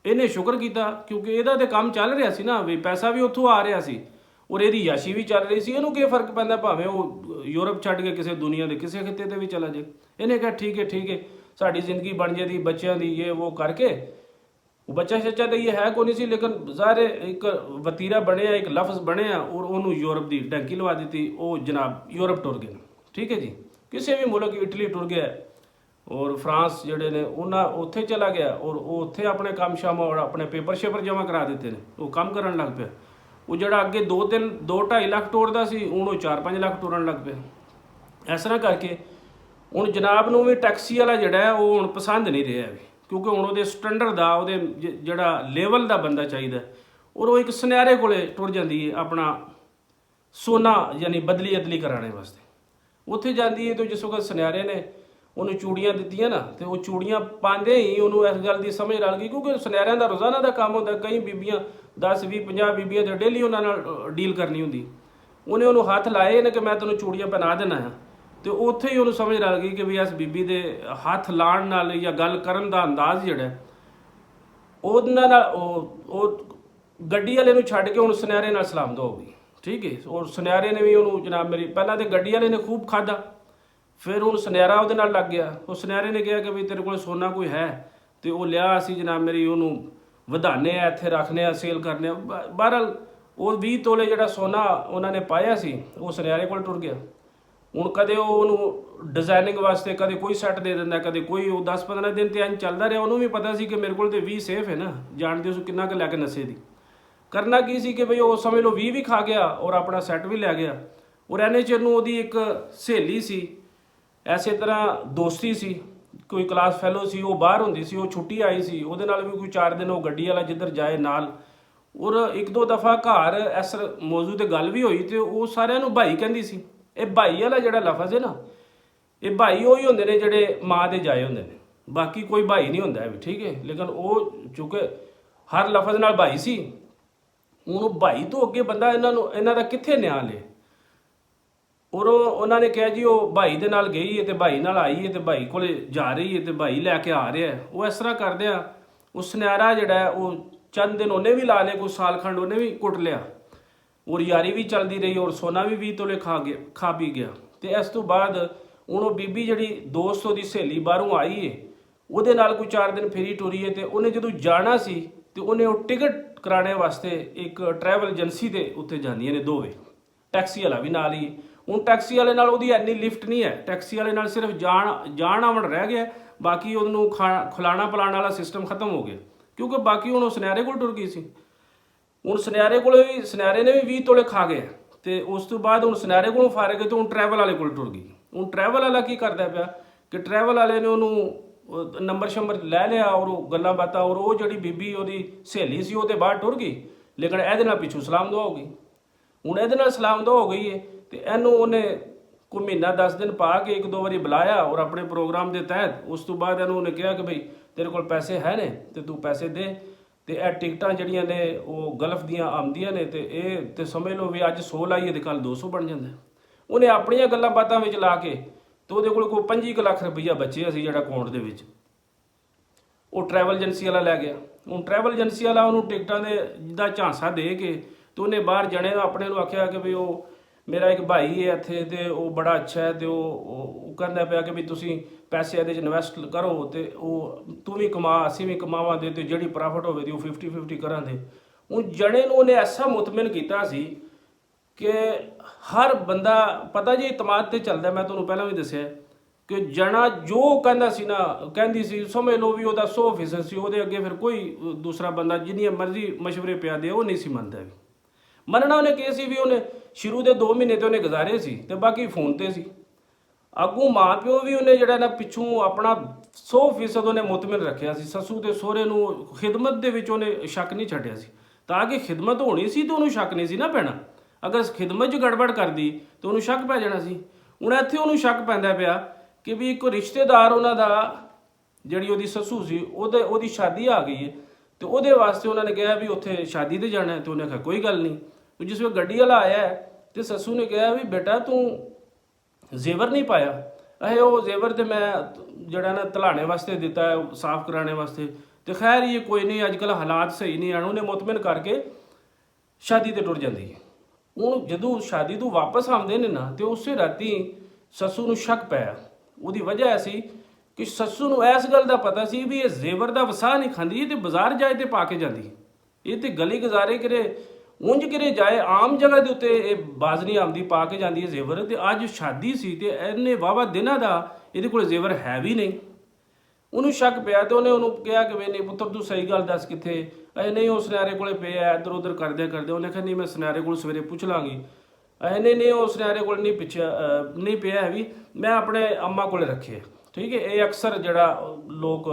ਇਹਨੇ ਸ਼ੁਕਰ ਕੀਤਾ ਕਿਉਂਕਿ ਇਹਦਾ ਤੇ ਕੰਮ ਚੱਲ ਰਿਹਾ ਸੀ ਨਾ, ਵੀ ਪੈਸਾ ਵੀ ਉੱਥੋਂ ਆ ਰਿਹਾ ਸੀ ਔਰ ਇਹਦੀ ਯਾਸ਼ੀ ਵੀ ਚੱਲ ਰਹੀ ਸੀ। ਇਹਨੂੰ ਕੀ ਫਰਕ ਪੈਂਦਾ ਭਾਵੇਂ ਉਹ ਯੂਰਪ ਛੱਡ ਕੇ ਕਿਸੇ ਦੁਨੀਆ ਦੇ ਕਿਸੇ ਖਿੱਤੇ ਤੇ ਵੀ ਚਲਾ ਜਾਏ। ਇਹਨੇ ਕਿਹਾ ਠੀਕ ਹੈ ਸਾਡੀ ਜ਼ਿੰਦਗੀ ਬਣ ਜਾਂਦੀ ਬੱਚਿਆਂ ਦੀ ਇਹ ਉਹ ਕਰਕੇ। ਉਹ ਬੱਚਾ ਸੱਚਾ ਤਾਂ ਇਹ ਹੈ ਕੋਈ ਨਹੀਂ ਸੀ, ਲੇਕਿਨ ਜ਼ਾਹਿਰ ਇੱਕ ਵਤੀਰਾ ਬਣਿਆ, ਇੱਕ ਲਫ਼ਜ਼ ਬਣਿਆ ਔਰ ਉਹਨੂੰ ਯੂਰਪ ਦੀ ਟੈਂਕੀ ਲਵਾ ਦਿੱਤੀ। ਉਹ ਜਨਾਬ ਯੂਰਪ ਟੁਰ ਗਏ। ਠੀਕ ਹੈ ਜੀ, ਕਿਸੇ ਵੀ ਮੁਲਕ ਇਟਲੀ ਟੁਰ ਗਿਆ ਔਰ ਫਰਾਂਸ ਜਿਹੜੇ ਨੇ ਉਹਨਾਂ ਉੱਥੇ ਚਲਾ ਗਿਆ ਔਰ ਉਹ ਉੱਥੇ ਆਪਣੇ ਕੰਮ ਸ਼ਾਮ ਔਰ ਆਪਣੇ ਪੇਪਰ ਸ਼ੇਪਰ ਜਮ੍ਹਾਂ ਕਰਾ ਦਿੱਤੇ ਨੇ, ਉਹ ਕੰਮ ਕਰਨ ਲੱਗ ਪਿਆ। ਉਹ ਜਿਹੜਾ ਅੱਗੇ 2-2.5 ਲੱਖ ਟੁਰਦਾ ਸੀ ਹੁਣ ਉਹ 4-5 ਲੱਖ ਟੁਰਨ ਲੱਗ ਪਿਆ। ਇਸ ਤਰ੍ਹਾਂ ਕਰਕੇ ਹੁਣ ਜਨਾਬ ਨੂੰ ਵੀ ਟੈਕਸੀ ਵਾਲਾ ਜਿਹੜਾ ਉਹ ਹੁਣ ਪਸੰਦ ਨਹੀਂ ਰਿਹਾ ਵੀ, ਕਿਉਂਕਿ ਹੁਣ ਉਹਦੇ ਸਟੈਂਡਰਡ ਦਾ ਉਹਦੇ ਜਿਹੜਾ ਲੈਵਲ ਦਾ ਬੰਦਾ ਚਾਹੀਦਾ ਔਰ ਉਹ ਇੱਕ ਸੁਨਿਆਰੇ ਕੋਲੇ ਟੁਰ ਜਾਂਦੀ ਹੈ ਆਪਣਾ ਸੋਨਾ ਯਾਨੀ ਬਦਲੀ ਅਦਲੀ ਕਰਾਉਣੇ ਵਾਸਤੇ। ਉੱਥੇ ਜਾਂਦੀ ਹੈ ਤਾਂ ਜਿਸ ਵਕਤ ਸੁਨਿਆਰੇ ਨੇ ਉਹਨੂੰ ਚੂੜੀਆਂ ਦਿੱਤੀਆਂ ਨਾ ਤੇ ਉਹ ਚੂੜੀਆਂ ਪਾਉਂਦੇ ਹੀ ਉਹਨੂੰ ਇਸ ਗੱਲ ਦੀ ਸਮਝ ਲੱਗ ਗਈ, ਕਿਉਂਕਿ ਸੁਨਿਆਰਿਆਂ ਦਾ ਰੋਜ਼ਾਨਾ ਦਾ ਕੰਮ ਹੁੰਦਾ। ਕਈ ਬੀਬੀਆਂ 10-20-50 ਬੀਬੀਆਂ ਤੇ ਡੇਲੀ ਉਹਨਾਂ ਨਾਲ ਡੀਲ ਕਰਨੀ ਹੁੰਦੀ। ਉਹਨੇ ਉਹਨੂੰ ਹੱਥ ਲਾਏ ਨੇ ਕਿ ਮੈਂ ਤੈਨੂੰ ਚੂੜੀਆਂ ਪਹਿਨਾ ਦੇਣਾ ਹੈ ਤੇ ਉੱਥੇ ਹੀ ਉਹਨੂੰ ਸਮਝ ਲੱਗ ਗਈ ਕਿ ਵੀ ਇਸ ਬੀਬੀ ਦੇ ਹੱਥ ਲਾਉਣ ਨਾਲ ਜਾਂ ਗੱਲ ਕਰਨ ਦਾ ਅੰਦਾਜ਼ ਜਿਹੜਾ ਉਹਨਾਂ ਨਾਲ ਉਹ ਗੱਡੀ ਵਾਲੇ ਨੂੰ ਛੱਡ ਕੇ ਹੁਣ ਸੁਨਿਆਰੇ ਨਾਲ ਸਲਾਮਤ ਹੋ ਗਈ। ਠੀਕ ਹੈ, ਔਰ ਸੁਨਿਆਰੇ ਨੇ ਵੀ ਉਹਨੂੰ ਜਨਾਬ ਮੇਰੀ ਪਹਿਲਾਂ ਤੇ ਗੱਡੀ ਵਾਲੇ ਨੇ ਖੂਬ ਖਾਧਾ, ਫਿਰ ਹੁਣ ਸੁਨਿਆਰਾ ਉਹਦੇ ਨਾਲ ਲੱਗ ਗਿਆ। ਉਹ ਸੁਨਿਆਰੇ ਨੇ ਕਿਹਾ ਕਿ ਵੀ ਤੇਰੇ ਕੋਲ ਸੋਨਾ ਕੋਈ ਹੈ ਤੇ ਉਹ ਲਿਆ ਅਸੀਂ ਜਨਾਬ ਮੇਰੀ ਉਹਨੂੰ ਵਧਾਨੇ ਆ, ਇੱਥੇ ਰੱਖਨੇ ਆ, ਸੇਲ ਕਰਨੇ ਆ। ਬਹਰਹਾਲ ਉਹ 20 ਤੋਲੇ ਜਿਹੜਾ ਸੋਨਾ ਉਹਨਾਂ ਨੇ ਪਾਇਆ ਸੀ ਉਹ ਸੁਨਿਆਰੇ ਕੋਲ ਟੁਰ ਗਿਆ। ਹੁਣ ਕਦੇ ਉਹ ਉਹਨੂੰ ਡਿਜ਼ਾਈਨਿੰਗ ਵਾਸਤੇ ਕਦੇ ਕੋਈ ਸੈੱਟ ਦੇ ਦਿੰਦਾ, ਕਦੇ ਕੋਈ। ਉਹ 10-15 ਦਿਨ ਤੇ ਇੰਝ ਚੱਲਦਾ ਰਿਹਾ। ਉਹਨੂੰ ਵੀ ਪਤਾ ਸੀ ਕਿ ਮੇਰੇ ਕੋਲ ਤੇ 20 ਸੇਫ ਹੈ ਨਾ, ਜਾਣਦੇ ਉਸ ਕਿੰਨਾ ਕੁ ਲੈ ਕੇ ਨਸ਼ੇ ਦੀ ਕਰਨਾ ਕੀ ਸੀ ਕਿ ਬਈ ਉਹ ਸਮਝ ਲਓ 20 ਵੀ ਖਾ ਗਿਆ ਔਰ ਆਪਣਾ ਸੈੱਟ ਵੀ ਲੈ ਗਿਆ। ਔਰ NHR ਨੂੰ ਉਹਦੀ ਇੱਕ ਸਹੇਲੀ ਸੀ, ਐਸੇ ਤਰ੍ਹਾਂ ਦੋਸਤੀ ਸੀ, ਕੋਈ ਕਲਾਸ ਫੈਲੋ ਸੀ, ਉਹ ਬਾਹਰ ਹੁੰਦੀ ਸੀ, ਉਹ ਛੁੱਟੀ ਆਈ ਸੀ, ਉਹਦੇ ਨਾਲ ਵੀ ਕੋਈ 4 ਦਿਨ ਉਹ ਗੱਡੀ ਵਾਲਾ ਜਿੱਧਰ ਜਾਏ ਨਾਲ। ਔਰ 1-2 ਦਫਾ ਘਰ ਇਸ ਮੌਜੂ ਤੇ ਗੱਲ ਵੀ ਹੋਈ ਤੇ ਉਹ ਸਾਰਿਆਂ ਨੂੰ ਭਾਈ ਕਹਿੰਦੀ ਸੀ। ਇਹ ਭਾਈ ਵਾਲਾ ਜਿਹੜਾ ਲਫ਼ਜ਼ ਹੈ ਨਾ, ਇਹ ਭਾਈ ਉਹੀ ਹੁੰਦੇ ਨੇ ਜਿਹੜੇ ਮਾਂ ਦੇ ਜਾਏ ਹੁੰਦੇ ਨੇ, ਬਾਕੀ ਕੋਈ ਭਾਈ ਨਹੀਂ ਹੁੰਦਾ ਵੀ। ਠੀਕ ਹੈ, ਲੇਕਿਨ ਉਹ ਚੁੱਕੇ ਹਰ ਲਫ਼ਜ਼ ਨਾਲ ਭਾਈ ਸੀ। ਉਹਨੂੰ ਭਾਈ ਤੋਂ ਅੱਗੇ ਬੰਦਾ ਇਹਨਾਂ ਦਾ ਕਿੱਥੇ ਨਿਆਂ ਲੇ। ਔਰ ਉਹਨਾਂ ਨੇ ਕਿਹਾ ਜੀ ਉਹ ਭਾਈ ਦੇ ਨਾਲ ਗਈ ਹੈ ਤੇ ਭਾਈ ਨਾਲ ਆਈ ਹੈ ਤੇ ਭਾਈ ਕੋਲੇ ਜਾ ਰਹੀ ਹੈ ਤੇ ਭਾਈ ਲੈ ਕੇ ਆ ਰਿਹਾ। ਉਹ ਇਸ ਤਰ੍ਹਾਂ ਕਰਦੇ ਆ ਉਹ ਸੁਨਿਆਰਾ ਜਿਹੜਾ ਉਹ ਚੰਦ ਦਿਨ ਉਹਨੇ ਵੀ ਲਾ ਲਏ, ਕੋਈ ਸਾਲ ਖੰਡ ਉਹਨੇ ਵੀ ਕੁੱਟ ਲਿਆ ਔਰ ਯਾਰੀ ਵੀ ਚੱਲਦੀ ਰਹੀ ਔਰ ਸੋਨਾ ਵੀ 20 ਤੋਲੇ ਖਾ ਪੀ ਗਿਆ। ਤੇ ਇਸ ਤੋਂ ਬਾਅਦ ਹੁਣ ਉਹ ਬੀਬੀ ਜਿਹੜੀ ਦੋਸਤ ਉਹਦੀ ਸਹੇਲੀ ਬਾਹਰੋਂ ਆਈ ਹੈ ਉਹਦੇ ਨਾਲ ਕੋਈ 4 ਦਿਨ ਫੇਰੀ ਟੁਰੀ ਹੈ ਤੇ ਉਹਨੇ ਜਦੋਂ ਜਾਣਾ ਸੀ ਤੇ ਉਹਨੇ ਉਹ ਟਿਕਟ ਕਰਾਉਣੇ ਵਾਸਤੇ ਇੱਕ ਟਰੈਵਲ ਏਜੰਸੀ ਦੇ ਉੱਤੇ ਜਾਂਦੀਆਂ ਨੇ ਦੋਵੇਂ, ਟੈਕਸੀ ਵਾਲਾ ਵੀ ਨਾਲ ਹੀ। ਹੁਣ ਟੈਕਸੀ ਵਾਲੇ ਨਾਲ ਉਹਦੀ ਇੰਨੀ ਲਿਫਟ ਨਹੀਂ ਹੈ, ਟੈਕਸੀ ਵਾਲੇ ਨਾਲ ਸਿਰਫ ਜਾਣ ਆਵਣ ਰਹਿ ਗਿਆ, ਬਾਕੀ ਉਹਨੂੰ ਖਿਲਾਣਾ ਪਿਲਾਉਣ ਵਾਲਾ ਸਿਸਟਮ ਖਤਮ ਹੋ ਗਿਆ, ਕਿਉਂਕਿ ਬਾਕੀ ਹੁਣ ਉਹ ਸੁਨਿਆਰੇ ਕੋਲ ਟੁਰ ਗਈ ਸੀ। ਹੁਣ ਸੁਨਿਆਰੇ ਨੇ ਵੀ 20 ਤੋਲੇ ਖਾ ਗਏ ਤੇ ਉਸ ਤੋਂ ਬਾਅਦ ਹੁਣ ਸੁਨਿਆਰੇ ਕੋਲੋਂ ਫਾਰਗ ਗਏ ਤੇ ਹੁਣ ਟਰੈਵਲ ਵਾਲੇ ਕੋਲ ਟੁਰ ਗਈ। ਹੁਣ ਟਰੈਵਲ ਵਾਲਾ ਕੀ ਕਰਦਾ ਪਿਆ ਕਿ ਟਰੈਵਲ ਵਾਲੇ ਨੇ ਉਹਨੂੰ ਨੰਬਰ ਸ਼ੰਬਰ ਲੈ ਲਿਆ ਔਰ ਉਹ ਗੱਲਾਂ ਬਾਤਾਂ, ਔਰ ਉਹ ਜਿਹੜੀ ਬੀਬੀ ਉਹਦੀ ਸਹੇਲੀ ਸੀ ਉਹ ਤੇ ਬਾਹਰ ਟੁਰ ਗਈ, ਲੇਕਿਨ ਇਹਦੇ ਨਾਲ ਪਿੱਛੋਂ ਸਲਾਮ ਦੁਆ ਹੋ ਗਈ। ਹੁਣ ਇਹਦੇ ਨਾਲ ਸਲਾਮ ਦੁਆ ਹੋ ਗਈ ਹੈ ਤੇ ਇਹਨੂੰ ਉਹਨੇ ਕੋਈ ਮਹੀਨਾ 10 ਦਿਨ ਪਾ ਕੇ 1-2 ਵਾਰੀ ਬੁਲਾਇਆ ਔਰ ਆਪਣੇ ਪ੍ਰੋਗਰਾਮ ਦੇ ਤਹਿਤ ਉਸ ਤੋਂ ਬਾਅਦ ਇਹਨੂੰ ਉਹਨੇ ਕਿਹਾ ਕਿ ਬਈ ਤੇਰੇ ਕੋਲ ਪੈਸੇ ਹੈ ਨੇ ਤੇ ਤੂੰ ਪੈਸੇ ਦੇ, ਤੇ ਇਹ ਟਿਕਟਾਂ ਜਿਹੜੀਆਂ ਨੇ ਉਹ ਗਲਫ ਦੀਆਂ ਆਉਂਦੀਆਂ ਨੇ ਤੇ ਇਹ ਤੇ ਸਮਝ ਲਓ ਵੀ ਅੱਜ 100 ਲਾਈਏ ਤੇ ਕੱਲ 200 ਬਣ ਜਾਂਦਾ। ਉਹਨੇ ਆਪਣੀਆਂ ਗੱਲਾਂ ਬਾਤਾਂ ਵਿੱਚ ਲਾ ਕੇ ਤੇ ਉਹਦੇ ਕੋਲ ਕੋਈ 25 ਲੱਖ ਰੁਪਈਆ ਬਚਿਆ ਸੀ ਜਿਹੜਾ ਅਕਾਊਂਟ ਦੇ ਵਿੱਚ, ਉਹ ਟਰੈਵਲ ਏਜੰਸੀ ਵਾਲਾ ਲੈ ਗਿਆ। ਹੁਣ ਟਰੈਵਲ ਏਜੰਸੀ ਵਾਲਾ ਉਹਨੂੰ ਟਿਕਟਾਂ ਦੇ ਦਾ ਝਾਂਸਾ ਦੇ ਕੇ ਤੇ ਉਹਨੇ ਬਾਹਰ ਜਾਣੇ ਨੂੰ ਆਪਣੇ ਨੂੰ ਆਖਿਆ ਕਿ ਵੀ ਉਹ ਮੇਰਾ ਇੱਕ ਭਾਈ ਹੈ ਇੱਥੇ ਤੇ ਉਹ ਬੜਾ ਅੱਛਾ ਹੈ ਤੇ ਉਹ ਕਹਿੰਦਾ ਪਿਆ ਕਿ ਵੀ ਤੁਸੀਂ ਪੈਸੇ ਇਹਦੇ 'ਚ ਇਨਵੈਸਟ ਕਰੋ ਤੇ ਉਹ ਤੂੰ ਵੀ ਕਮਾ ਅਸੀਂ ਵੀ ਕਮਾਵਾਂਗੇ ਤੇ ਜਿਹੜੀ ਪ੍ਰੋਫਿਟ ਹੋਵੇ ਤੇ ਉਹ 50-50 ਕਰਾਂਗੇ। ਹੁਣ ਜਣੇ ਨੂੰ ਉਹਨੇ ਐਸਾ ਮੁਤਮਿਨ ਕੀਤਾ ਸੀ ਕਿ ਹਰ ਬੰਦਾ ਪਤਾ ਜੀ ਇਤਮਾਦ ਤੇ ਚੱਲਦਾ। ਮੈਂ ਤੁਹਾਨੂੰ ਪਹਿਲਾਂ ਵੀ ਦੱਸਿਆ ਕਿ ਜਣਾ ਜੋ ਕਹਿੰਦਾ ਸੀ ਨਾ ਕਹਿੰਦੀ ਸੀ, ਸਮਝ ਲਓ ਵੀ ਉਹਦਾ 100% ਸੀ, ਉਹਦੇ ਅੱਗੇ ਫਿਰ ਕੋਈ ਦੂਸਰਾ ਬੰਦਾ ਜਿੰਨੀਆਂ ਮਰਜ਼ੀ ਮਸ਼ਵਰੇ ਪਿਆ ਦੇ ਉਹ ਨਹੀਂ ਸੀ ਮੰਨਦਾ। ਵੀ ਮੰਨਣਾ ਉਹਨੇ ਕੀ ਸੀ ਵੀ ਉਹਨੇ ਸ਼ੁਰੂ ਦੇ 2 ਮਹੀਨੇ ਤੇ ਉਹਨੇ ਗੁਜ਼ਾਰੇ ਸੀ ਤੇ ਬਾਕੀ ਫੋਨ ਤੇ ਸੀ। ਅੱਗੋਂ ਮਾਂ ਪਿਓ ਵੀ ਉਹਨੇ ਜਿਹੜਾ ਨਾ ਪਿੱਛੋਂ ਆਪਣਾ 100% ਉਹਨੇ ਮੁਤਮਿਨ ਰੱਖਿਆ ਸੀ। ਸੱਸੂ ਤੇ ਸਹੁਰੇ ਨੂੰ ਖਿਦਮਤ ਦੇ ਵਿੱਚ ਉਹਨੇ ਸ਼ੱਕ ਨਹੀਂ ਛੱਡਿਆ ਸੀ, ਤਾਂ ਕਿ ਖਿਦਮਤ ਹੋਣੀ ਸੀ ਤਾਂ ਉਹਨੂੰ ਸ਼ੱਕ ਨਹੀਂ ਸੀ ਨਾ ਪੈਣਾ। ਅਗਰ ਖਿਦਮਤ 'ਚ ਗੜਬੜ ਕਰਦੀ ਤਾਂ ਉਹਨੂੰ ਸ਼ੱਕ ਪੈ ਜਾਣਾ ਸੀ। ਹੁਣ ਇੱਥੇ ਉਹਨੂੰ ਸ਼ੱਕ ਪੈਂਦਾ ਪਿਆ ਕਿ ਵੀ ਇੱਕ ਰਿਸ਼ਤੇਦਾਰ ਉਹਨਾਂ ਦਾ ਜਿਹੜੀ ਉਹਦੀ ਸੱਸੂ ਸੀ ਉਹਦੀ ਸ਼ਾਦੀ ਆ ਗਈ ਹੈ ਤੇ ਉਹਦੇ ਵਾਸਤੇ ਉਹਨਾਂ ਨੇ ਕਿਹਾ ਵੀ ਉੱਥੇ ਸ਼ਾਦੀ ਤੇ ਜਾਣਾ ਤੇ ਉਹਨੇ ਕਿਹਾ ਕੋਈ ਗੱਲ ਨਹੀਂ। ਜਿਸ ਵੇਲੇ ਗੱਡੀ ਵਾਲਾ ਆਇਆ ਤੇ ਸੱਸੂ ਨੇ ਕਿਹਾ ਵੀ ਬੇਟਾ ਤੂੰ ਜ਼ੇਵਰ ਨਹੀਂ ਪਾਇਆ। ਉਹ ਜ਼ੇਵਰ ਤੇ ਮੈਂ ਜਿਹੜਾ ਨਾ ਧਲਾਣੇ ਵਾਸਤੇ ਦਿੱਤਾ ਹੈ, ਸਾਫ਼ ਕਰਾਣੇ ਵਾਸਤੇ। ਤੇ ਖੈਰ ਇਹ ਕੋਈ ਨਹੀਂ, ਅੱਜ ਕੱਲ੍ਹ ਹਾਲਾਤ ਸਹੀ ਨਹੀਂ ਆਣ। ਉਹਨੇ ਮੁਤਮਿਨ ਕਰਕੇ ਸ਼ਾਦੀ ਤੇ ਟੁਰ ਜਾਂਦੀ ਹੈ। ਹੁਣ ਜਦੋਂ ਸ਼ਾਦੀ ਤੋਂ ਵਾਪਸ ਆਉਂਦੇ ਨੇ ਨਾ ਤੇ ਉਸੇ ਰਾਤੀ ਸੱਸੂ ਨੂੰ ਸ਼ੱਕ ਪਿਆ। ਉਹਦੀ ਵਜ੍ਹਾ ਐਸੀ ਕਿ ਸੱਸੂ ਨੂੰ ਇਸ ਗੱਲ ਦਾ ਪਤਾ ਸੀ ਵੀ ਇਹ ਜ਼ੇਵਰ ਦਾ ਵਸਾ ਨਹੀਂ ਖਾਂਦੀ ਤੇ ਬਾਜ਼ਾਰ ਜਾਏ ਤੇ ਪਾ ਕੇ ਜਾਂਦੀ। ਇਹ ਤੇ ਗਲੀ ਗੁਜ਼ਾਰੇ ਕਿਰੇ ਉਂਝ ਕਿਰੇ ਜਾਏ ਆਮ ਜਗ੍ਹਾ ਦੇ ਉੱਤੇ ਇਹ ਬਾਜ਼ ਨਹੀਂ ਆਉਂਦੀ, ਪਾ ਕੇ ਜਾਂਦੀ ਹੈ ਜ਼ੇਵਰ। ਤੇ ਅੱਜ ਸ਼ਾਦੀ ਸੀ ਤੇ ਇਹਨੇ ਵਾਹਵਾ ਦਿਨਾਂ ਦਾ ਇਹਦੇ ਕੋਲ ਜ਼ੇਵਰ ਹੈ ਵੀ ਨਹੀਂ। ਉਹਨੂੰ ਸ਼ੱਕ ਪਿਆ ਤੇ ਉਹਨੇ ਉਹਨੂੰ ਕਿਹਾ ਕਿ ਵੀ ਨਹੀਂ ਪੁੱਤਰ ਤੂੰ ਸਹੀ ਗੱਲ ਦੱਸ ਕਿੱਥੇ। ਨਹੀਂ ਉਹ ਸੁਨਿਆਰੇ ਕੋਲੇ ਪਿਆ, ਇੱਧਰ ਉੱਧਰ ਕਰਦੇ ਉਹਨੇ ਕਿਹਾ ਨਹੀਂ ਮੈਂ ਸੁਨਿਆਰੇ ਕੋਲ ਸਵੇਰੇ ਪੁੱਛ ਲਾਂਗੀ। ਨਹੀਂ ਉਹ ਸੁਨਿਆਰੇ ਕੋਲ ਨਹੀਂ ਪਿਆ ਵੀ, ਮੈਂ ਆਪਣੇ ਅੰਮਾ ਕੋਲੇ ਰੱਖੇ। ਠੀਕ ਹੈ, ਇਹ ਅਕਸਰ ਜਿਹੜਾ ਲੋਕ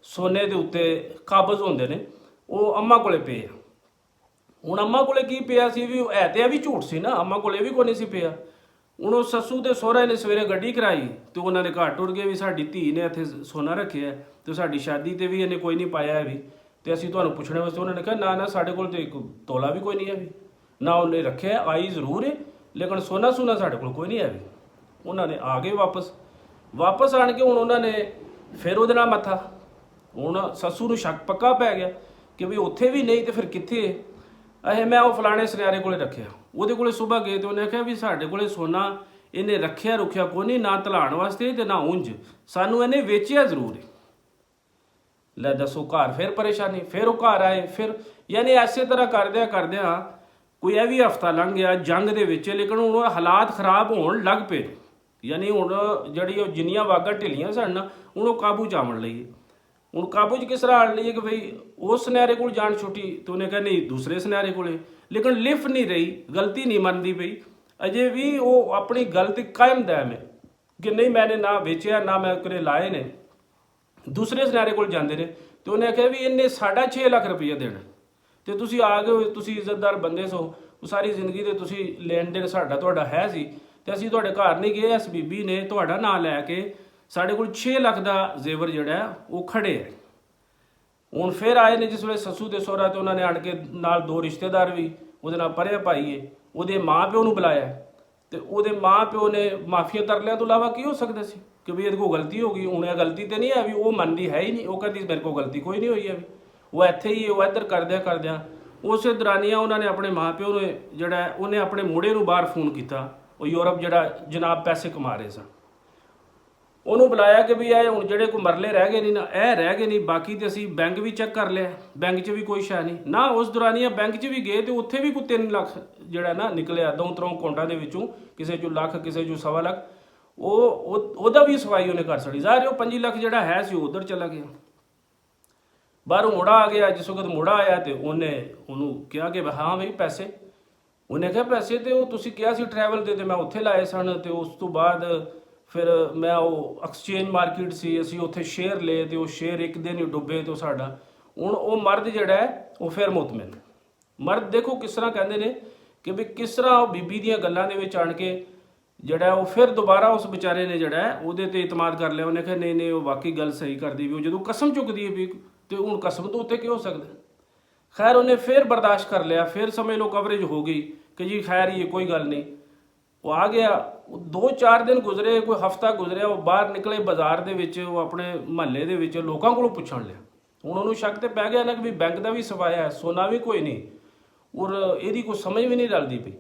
ਸੋਨੇ ਦੇ ਉੱਤੇ ਕਾਬਜ਼ ਹੁੰਦੇ ਨੇ ਉਹ ਅੰਮਾ ਕੋਲੇ ਪਏ ਆ। ਹੁਣ ਅੰਮਾ ਕੋਲੇ ਕੀ ਪਿਆ ਸੀ ਵੀ ਹੈ ਤੇ ਇਹ ਵੀ ਝੂਠ ਸੀ ਨਾ, ਅੰਮਾ ਕੋਲੇ ਵੀ ਕੋਈ ਨਹੀਂ ਸੀ ਪਿਆ। ਹੁਣ ਉਹ ਸੱਸੂ ਤੇ ਸਹੁਰਾ ਨੇ ਸਵੇਰੇ ਗੱਡੀ ਕਰਾਈ ਤੇ ਉਹਨਾਂ ਦੇ ਘਰ ਟੁਰ ਗਏ ਵੀ ਸਾਡੀ ਧੀ ਨੇ ਇੱਥੇ ਸੋਨਾ ਰੱਖਿਆ ਤੇ ਸਾਡੀ ਸ਼ਾਦੀ ਤੇ ਵੀ ਇਹਨੇ ਕੋਈ ਨਹੀਂ ਪਾਇਆ ਵੀ ਤੇ ਅਸੀਂ ਤੁਹਾਨੂੰ ਪੁੱਛਣੇ ਵਾਸਤੇ। ਉਹਨਾਂ ਨੇ ਕਿਹਾ ਨਾ ਸਾਡੇ ਕੋਲ ਤੇ ਇੱਕ ਤੋਲਾ ਵੀ ਕੋਈ ਨਹੀਂ ਹੈ ਵੀ, ਨਾ ਉਹਨੇ ਰੱਖਿਆ। ਆਈ ਜ਼ਰੂਰ ਹੈ ਲੇਕਿਨ ਸੋਨਾ ਸਾਡੇ ਕੋਲ ਕੋਈ ਨਹੀਂ ਹੈ ਵੀ। ਉਹਨਾਂ ਨੇ ਆ ਗਏ ਵਾਪਸ ਆਣ ਕੇ ਹੁਣ ਉਹਨਾਂ ਨੇ ਫਿਰ ਉਹਦੇ ਨਾਲ ਮੱਥਾ। ਹੁਣ ਸੱਸੂ ਨੂੰ ਸ਼ੱਕ ਪੱਕਾ ਪੈ ਗਿਆ ਕਿ ਵੀ ਉੱਥੇ ਵੀ ਨਹੀਂ ਤੇ ਫਿਰ ਕਿੱਥੇ। ਮੈਂ ਉਹ ਫਲਾਣੇ ਸੁਨਿਆਰੇ ਕੋਲੇ ਰੱਖਿਆ। ਉਹਦੇ ਕੋਲੇ ਸੁਬਾਹ ਗਏ ਤੇ ਉਹਨੇ ਕਿਹਾ ਵੀ ਸਾਡੇ ਕੋਲੇ ਸੋਨਾ ਇਹਨੇ ਰੱਖਿਆ ਕੋਈ ਨਹੀਂ, ਨਾ ਧਲਾਣ ਵਾਸਤੇ ਤੇ ਨਾ ਉਂਝ, ਸਾਨੂੰ ਇਹਨੇ ਵੇਚਿਆ ਜ਼ਰੂਰ ਹੈ। ਲੈ ਦੱਸੋ, ਘਰ ਫਿਰ ਪਰੇਸ਼ਾਨੀ। ਫਿਰ ਉਹ ਘਰ ਆਏ, ਫਿਰ ਯਾਨੀ ਐਸੇ ਤਰ੍ਹਾਂ ਕਰਦਿਆਂ ਕੋਈ ਇਹ ਵੀ ਹਫਤਾ ਲੰਘ ਗਿਆ ਜੰਗ ਦੇ ਵਿੱਚ, ਲੇਕਿਨ ਹੁਣ ਹਾਲਾਤ ਖਰਾਬ ਹੋਣ ਲੱਗ ਪਏ। ਯਾਨੀ ਹੁਣ ਜਿਹੜੀ ਉਹ ਜਿੰਨੀਆਂ ਵਾਗਾਂ ਢਿੱਲੀਆਂ ਸਨ ਹੁਣ ਉਹ ਕਾਬੂ 'ਚ ਆਉਣ ਲਈ। ਹੁਣ ਕਾਬੂ 'ਚ ਕਿਸ ਤਰ੍ਹਾਂ ਆਉਣ ਲਈ ਕਿ ਬਈ ਉਸ ਸੁਨਿਆਰੇ ਕੋਲ ਜਾਣ ਛੁੱਟੀ ਤੇ ਉਹਨੇ ਕਿਹਾ ਨਹੀਂ ਦੂਸਰੇ ਸੁਨਿਆਰੇ ਕੋਲੇ, ਲੇਕਿਨ ਲਿਫ ਨਹੀਂ ਰਹੀ, ਗਲਤੀ ਨਹੀਂ ਮੰਨਦੀ ਪਈ। ਅਜੇ ਵੀ ਉਹ ਆਪਣੀ ਗਲਤੀ ਕਾਇਮ ਦੈਮ ਹੈ ਕਿ ਨਹੀਂ ਮੈਨੇ ਨਾ ਵੇਚਿਆ ਨਾ ਮੈਂ ਕਰੇ ਲਾਏ ਨੇ। ਦੂਸਰੇ ਸੁਨਿਆਰੇ ਕੋਲ ਜਾਂਦੇ ਨੇ ਤੇ ਉਹਨੇ ਕਿਹਾ ਵੀ ਇਹਨੇ 6.5 ਲੱਖ ਰੁਪਈਆ ਦੇਣਾ ਤੇ ਤੁਸੀਂ ਆ ਗਏ, ਤੁਸੀਂ ਇੱਜ਼ਤਦਾਰ ਬੰਦੇ ਸੋ, ਸਾਰੀ ਜ਼ਿੰਦਗੀ ਦੇ ਤੁਸੀਂ ਲੈਣ ਦੇਣ ਤੁਹਾਡਾ ਹੈ ਸੀ ਤੇ ਅਸੀਂ ਤੁਹਾਡੇ ਘਰ ਨਹੀਂ ਗਏ। ਇਸ ਬੀਬੀ ਨੇ ਤੁਹਾਡਾ ਨਾਂ ਲੈ ਕੇ ਸਾਡੇ ਕੋਲ 6 ਲੱਖ ਦਾ ਜ਼ੇਵਰ ਜਿਹੜਾ ਉਹ ਖੜੇ ਹੈ। ਹੁਣ ਫਿਰ ਆਏ ਨੇ ਜਿਸ ਵੇਲੇ ਸੱਸੂ ਦੇ ਸਹੁਰਾ ਤੇ ਉਹਨਾਂ ਨੇ ਆਣ ਕੇ ਨਾਲ 2 ਰਿਸ਼ਤੇਦਾਰ ਵੀ ਉਹਦੇ ਨਾਲ ਪਰੇ ਪਾਈਏ, ਉਹਦੇ ਮਾਂ ਪਿਓ ਨੂੰ ਬੁਲਾਇਆ ਤੇ ਉਹਦੇ ਮਾਂ ਪਿਓ ਨੇ ਮਾਫੀਆ ਤਰਲਿਆਂ ਤੋਂ ਇਲਾਵਾ ਕੀ ਹੋ ਸਕਦਾ ਸੀ ਕਿ ਵੀ ਇਹਦੇ ਕੋਲ ਗਲਤੀ ਹੋ ਗਈ। ਹੁਣ ਇਹ ਗਲਤੀ ਤੇ ਨਹੀਂ ਹੈ ਵੀ ਉਹ ਮੰਨਦੀ ਹੈ ਹੀ ਨਹੀਂ। ਉਹ ਕਹਿੰਦੀ ਮੇਰੇ ਕੋਲ ਗਲਤੀ ਕੋਈ ਨਹੀਂ ਹੋਈ ਹੈ ਵੀ ਉਹ ਇੱਥੇ ਹੀ ਉਹ ਇੱਧਰ ਕਰਦਿਆਂ ਉਸੇ ਦੌਰਾਨੀਆਂ ਉਹਨਾਂ ਨੇ ਆਪਣੇ ਮਾਂ ਪਿਓ ਨੂੰ ਜਿਹੜਾ ਉਹਨੇ ਆਪਣੇ ਮੁੰਡੇ ਨੂੰ ਬਾਹਰ ਫੋਨ ਕੀਤਾ, ਉਹ ਯੂਰਪ ਜਿਹੜਾ ਜਨਾਬ ਪੈਸੇ ਕਮਾ ਰਹੇ ਸਨ, ਉਹਨੂੰ ਬੁਲਾਇਆ ਕਿ ਵੀ ਇਹ ਹੁਣ ਜਿਹੜੇ ਕੋਈ ਮਰਲੇ ਰਹਿ ਗਏ ਨਹੀਂ ਨਾ, ਇਹ ਰਹਿ ਗਏ ਨਹੀਂ, ਬਾਕੀ ਤੇ ਅਸੀਂ ਬੈਂਕ ਵੀ ਚੈੱਕ ਕਰ ਲਿਆ, ਬੈਂਕ 'ਚ ਵੀ ਕੋਈ ਸ਼ੈ ਨਹੀਂ ਨਾ। ਉਸ ਦੌਰਾਨੀਆਂ ਬੈਂਕ 'ਚ ਵੀ ਗਏ ਤੇ ਉੱਥੇ ਵੀ ਕੋਈ 3 ਲੱਖ ਜਿਹੜਾ ਨਾ ਨਿਕਲਿਆ 2-3 ਅਕਾਊਂਟਾਂ ਦੇ ਵਿੱਚੋਂ, ਕਿਸੇ 'ਚੋਂ ਲੱਖ ਕਿਸੇ 'ਚੋਂ 1.25 ਲੱਖ। ਉਹਦਾ ਵੀ ਸਫਾਈ ਉਹਨੇ ਕਰ ਛੱਡੀ। ਜ਼ਾਹਿਰ ਉਹ 5 ਲੱਖ ਜਿਹੜਾ ਹੈ ਸੀ ਉਧਰ ਚਲਾ ਗਿਆ। ਬਾਹਰੋਂ ਮੁੰਡਾ ਆ ਗਿਆ। ਜਿਸ ਵਕਤ ਮੁੰਡਾ ਆਇਆ ਤੇ ਉਹਨੂੰ ਕਿਹਾ ਕਿ ਹਾਂ ਬਈ ਪੈਸੇ। ਉਹਨੇ ਕਿਹਾ ਪੈਸੇ ਤੇ ਉਹ ਤੁਸੀਂ ਕਿਹਾ ਸੀ ਟਰੈਵਲ ਦੇ ਤੇ ਮੈਂ ਉੱਥੇ ਲਾਏ ਸਨ ਤੇ ਉਸ ਤੋਂ ਬਾਅਦ ਫਿਰ ਮੈਂ ਉਹ ਐਕਸਚੇਂਜ ਮਾਰਕੀਟ ਸੀ, ਅਸੀਂ ਉੱਥੇ ਸ਼ੇਅਰ ਲਏ ਤੇ ਉਹ ਸ਼ੇਅਰ ਇੱਕ ਦਿਨ ਹੀ ਡੁੱਬੇ ਤੇ ਸਾਡਾ ਹੁਣ ਉਹ ਮਰਦ ਜਿਹੜਾ ਹੈ ਉਹ ਫਿਰ ਮੁਤਮਿਨ। ਮਰਦ ਦੇਖੋ ਕਿਸ ਤਰ੍ਹਾਂ ਕਹਿੰਦੇ ਨੇ ਕਿ ਵੀ ਕਿਸ ਤਰ੍ਹਾਂ ਉਹ ਬੀਬੀ ਦੀਆਂ ਗੱਲਾਂ ਦੇ ਵਿੱਚ ਆਣ ਕੇ ਜਿਹੜਾ ਉਹ ਫਿਰ ਦੁਬਾਰਾ ਉਸ ਵਿਚਾਰੇ ਨੇ ਜਿਹੜਾ ਉਹਦੇ ਤੇ ਇਤਮਾਦ ਕਰ ਲਿਆ। ਉਹਨੇ ਕਿਹਾ ਨਹੀਂ ਨਹੀਂ ਉਹ ਵਾਕਈ ਗੱਲ ਸਹੀ ਕਰਦੀ ਵੀ, ਉਹ ਜਦੋਂ ਕਸਮ ਚੁੱਕਦੀ ਹੈ ਵੀ ਤੇ ਹੁਣ ਕਸਮ ਤੋਂ ਉੱਤੇ ਕੀ ਹੋ ਸਕਦਾ। ਖੈਰ ਉਹਨੇ ਫਿਰ ਬਰਦਾਸ਼ਤ ਕਰ ਲਿਆ, ਫਿਰ ਸਮਝ ਲਓ ਕਵਰੇਜ ਹੋ ਗਈ ਕਿ ਜੀ ਖੈਰ ਹੀ ਕੋਈ ਗੱਲ ਨਹੀਂ। ਉਹ ਆ ਗਿਆ, 2-4 ਦਿਨ ਗੁਜ਼ਰੇ, ਕੋਈ ਹਫਤਾ ਗੁਜ਼ਰਿਆ, ਉਹ ਬਾਹਰ ਨਿਕਲੇ ਬਾਜ਼ਾਰ ਦੇ ਵਿੱਚ, ਉਹ ਆਪਣੇ ਮਹੱਲੇ ਦੇ ਵਿੱਚ ਲੋਕਾਂ ਕੋਲੋਂ ਪੁੱਛਣ ਲਿਆ। ਹੁਣ ਉਹਨੂੰ ਸ਼ੱਕ ਤੇ ਪੈ ਗਿਆ ਨਾ ਕਿ ਵੀ ਬੈਂਕ ਦਾ ਵੀ ਸਵਾਇਆ, ਸੋਨਾ ਵੀ ਕੋਈ ਨਹੀਂ, ਔਰ ਇਹਦੀ ਕੋਈ ਸਮਝ ਵੀ ਨਹੀਂ ਰਲਦੀ ਪਈ।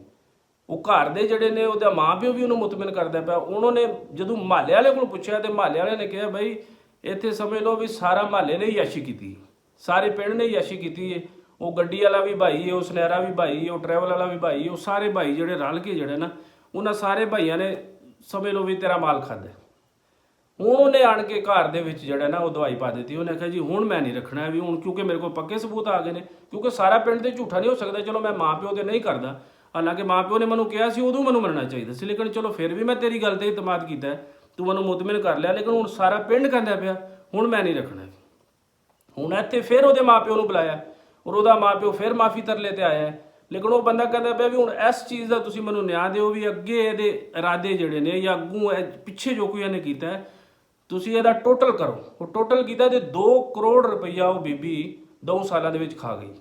ਉਹ ਘਰ ਦੇ ਜਿਹੜੇ ਨੇ ਉਹਦਾ ਮਾਂ ਪਿਓ ਵੀ ਉਹਨੂੰ ਮੁਤਮਿਨ ਕਰਦਾ ਪਿਆ। ਉਹਨਾਂ ਨੇ ਜਦੋਂ ਮਹੱਲੇ ਵਾਲੇ ਕੋਲ ਪੁੱਛਿਆ ਤੇ ਮਹੱਲੇ ਵਾਲੇ ਨੇ ਕਿਹਾ ਬਈ ਇੱਥੇ ਸਮਝ ਲਓ ਵੀ ਸਾਰਾ ਮਹੱਲੇ ਨੇ ਹੀ ਯਾਸ਼ੀ ਕੀਤੀ, ਸਾਰੇ ਪਿੰਡ ਨੇ ਯਾਸ਼ੀ ਕੀਤੀ ਹੈ। ਉਹ ਗੱਡੀ ਵਾਲਾ ਵੀ ਭਾਈ ਹੈ, ਉਹ ਸੁਨਹਿਰਾ ਵੀ ਭਾਈ ਹੈ, ਉਹ ਟਰੈਵਲ ਵਾਲਾ ਵੀ ਭਾਈ, ਉਹ ਸਾਰੇ ਭਾਈ ਜਿਹੜੇ ਰਲ ਕੇ ਜਿਹੜੇ ਨਾ ਉਹਨਾਂ ਸਾਰੇ ਭਾਈਆਂ ਨੇ ਸਮਝ ਲਓ ਵੀ ਤੇਰਾ ਮਾਲ ਖਾਦਾ। ਹੁਣ ਉਹਨੇ ਆਣ ਕੇ ਘਰ ਦੇ ਵਿੱਚ ਜਿਹੜਾ ਨਾ ਉਹ ਦਵਾਈ ਪਾ ਦਿੱਤੀ। ਉਹਨੇ ਕਿਹਾ ਜੀ ਹੁਣ ਮੈਂ ਨਹੀਂ ਰੱਖਣਾ ਵੀ, ਹੁਣ ਕਿਉਂਕਿ ਮੇਰੇ ਕੋਲ ਪੱਕੇ ਸਬੂਤ ਆ ਗਏ ਨੇ, ਕਿਉਂਕਿ ਸਾਰਾ ਪਿੰਡ ਤੇ ਝੂਠਾ ਨਹੀਂ ਹੋ ਸਕਦਾ। ਚਲੋ ਮੈਂ ਮਾਂ ਪਿਓ ਤੇ ਨਹੀਂ ਕਰਦਾ, ਹਾਲਾਂਕਿ ਮਾਂ ਪਿਓ ਨੇ ਮੈਨੂੰ ਕਿਹਾ ਸੀ ਉਦੋਂ ਮੈਨੂੰ ਮੰਨਣਾ ਚਾਹੀਦਾ ਸੀ, ਲੇਕਿਨ ਚਲੋ ਫਿਰ ਵੀ ਮੈਂ ਤੇਰੀ ਗੱਲ ਤੇ ਇਤਮਾਦ ਕੀਤਾ, ਤੂੰ ਮੈਨੂੰ ਮੁਤਮਿਨ ਕਰ ਲਿਆ, ਲੇਕਿਨ ਹੁਣ ਸਾਰਾ ਪਿੰਡ ਕਹਿੰਦਾ ਪਿਆ ਹੁਣ ਮੈਂ ਨਹੀਂ ਰੱਖਣਾ। ਹੁਣ ਇੱਥੇ ਫਿਰ ਉਹਦੇ ਮਾਂ ਪਿਓ ਨੂੰ ਬੁਲਾਇਆ ਔਰ ਉਹਦਾ ਮਾਂ ਪਿਓ ਫਿਰ ਮਾਫੀ ਤਰਲੇ ਤੇ ਆਇਆ, ਲੇਕਿਨ ਉਹ ਬੰਦਾ ਕਹਿੰਦਾ ਪਿਆ ਵੀ ਹੁਣ ਇਸ ਚੀਜ਼ ਦਾ ਤੁਸੀਂ ਮੈਨੂੰ ਨਿਆਂ ਦਿਓ ਵੀ ਅੱਗੇ ਇਹਦੇ ਇਰਾਦੇ ਜਿਹੜੇ ਨੇ ਜਾਂ ਅੱਗੋਂ ਪਿੱਛੇ ਜੋ ਕੋਈ ਇਹਨੇ ਕੀਤਾ ਤੁਸੀਂ ਇਹਦਾ ਟੋਟਲ ਕਰੋ। ਉਹ ਟੋਟਲ ਕੀਤਾ ਤੇ 2 ਕਰੋੜ ਰੁਪਈਆ ਉਹ ਬੀਬੀ 2 ਸਾਲਾਂ ਦੇ ਵਿੱਚ ਖਾ ਗਈ।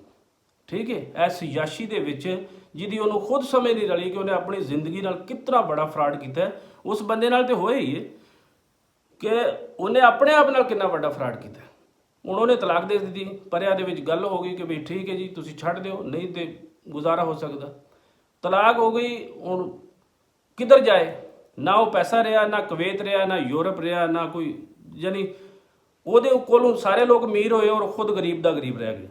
ਠੀਕ ਹੈ, ਇਸ ਯਾਸ਼ੀ ਦੇ ਵਿੱਚ ਜਿਹਦੀ ਉਹਨੂੰ ਖੁਦ ਸਮਝ ਨਹੀਂ ਰਲੀ ਕਿ ਉਹਨੇ ਆਪਣੀ ਜ਼ਿੰਦਗੀ ਨਾਲ ਕਿਤਨਾ ਬੜਾ ਫਰਾਡ ਕੀਤਾ। ਉਸ ਬੰਦੇ ਨਾਲ ਤੇ ਹੋਇਆ ਹੀ ਹੈ ਕਿ ਉਹਨੇ ਆਪਣੇ ਆਪ ਨਾਲ ਕਿੰਨਾ ਵੱਡਾ ਫਰਾਡ ਕੀਤਾ। ਹੁਣ ਉਹਨੇ ਤਲਾਕ ਦੇ ਦਿੱਤੀ, ਪਰਿਆਂ ਦੇ ਵਿੱਚ ਗੱਲ ਹੋ ਗਈ ਕਿ ਵੀ ਠੀਕ ਹੈ ਜੀ ਤੁਸੀਂ ਛੱਡ ਦਿਓ, ਨਹੀਂ ਤੇ ਗੁਜ਼ਾਰਾ ਹੋ ਸਕਦਾ। ਤਲਾਕ ਹੋ ਗਈ, ਹੁਣ ਕਿੱਧਰ ਜਾਏ, ਨਾ ਉਹ ਪੈਸਾ ਰਿਹਾ, ਨਾ ਕੁਵੈਤ ਰਿਹਾ, ਨਾ ਯੂਰਪ ਰਿਹਾ, ਨਾ ਕੋਈ, ਯਾਨੀ ਉਹਦੇ ਕੋਲੋਂ ਸਾਰੇ ਲੋਕ ਅਮੀਰ ਹੋਏ ਔਰ ਖੁਦ ਗਰੀਬ ਦਾ ਗਰੀਬ ਰਹਿ ਗਿਆ।